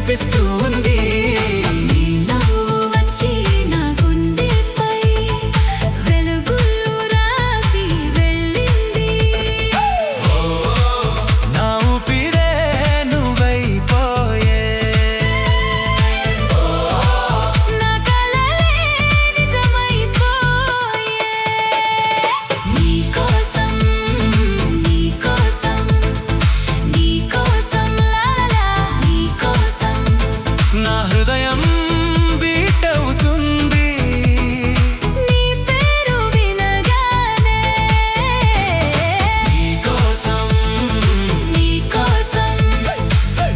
నడిపిస్తూ ఉంది. నీ నవ్వు వచ్చి నా గుండెపై వెలుగులు రాసి వెళ్ళింది. నా ఊపిరే నువ్వైపోయే, నా కలలే నిజమైపోయే. నీకోసం నీకోసం నీకోసం లాలా నీకోసం నా హృదయం బీట్ అవుతుంది. నీ పేరు వినగానే నీకోసం నీకోసం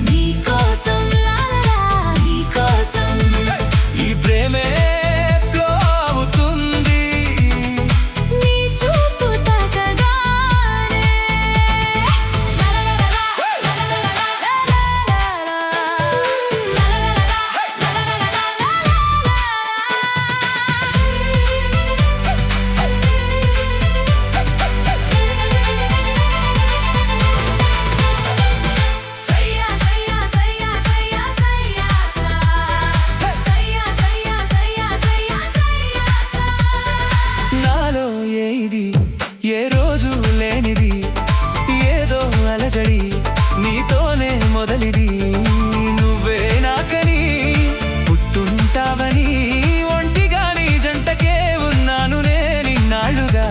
నీకోసం లాలా నీకోసం ఈ ప్రేమే ఫ్లో అవుతుంది. నీ చూపు తాకగానే సయ్యా సయ్యా సయ్యా సయ్యా సయ్యా సయ్యా సయ్యా సయ్యా సయ్యా సయ్యా నాలో ఇది ఏ రోజు లేనిది, ఏదో అలజడి నీతోనే మొదలిది. నువ్వే నాకని పుట్టుంటావని ఒంటిగా నీ జంటకే ఉన్నాను నేనిన్నాళ్ళుగా.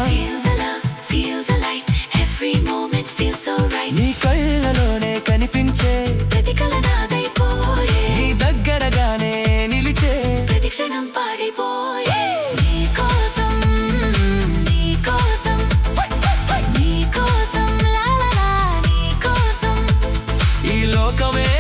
Feel the love, feel the light, every moment feels so right. నీ కళ్ళలోనే కనిపించే, ప్రతి కల నాదైపోయే, నీ దగ్గరగానే నిలిచే. ప్రతి క్షణం పాడిపోయే. నీకోసం నీకోసం నీకోసం లాలా నీకోసం ఈ లోకమే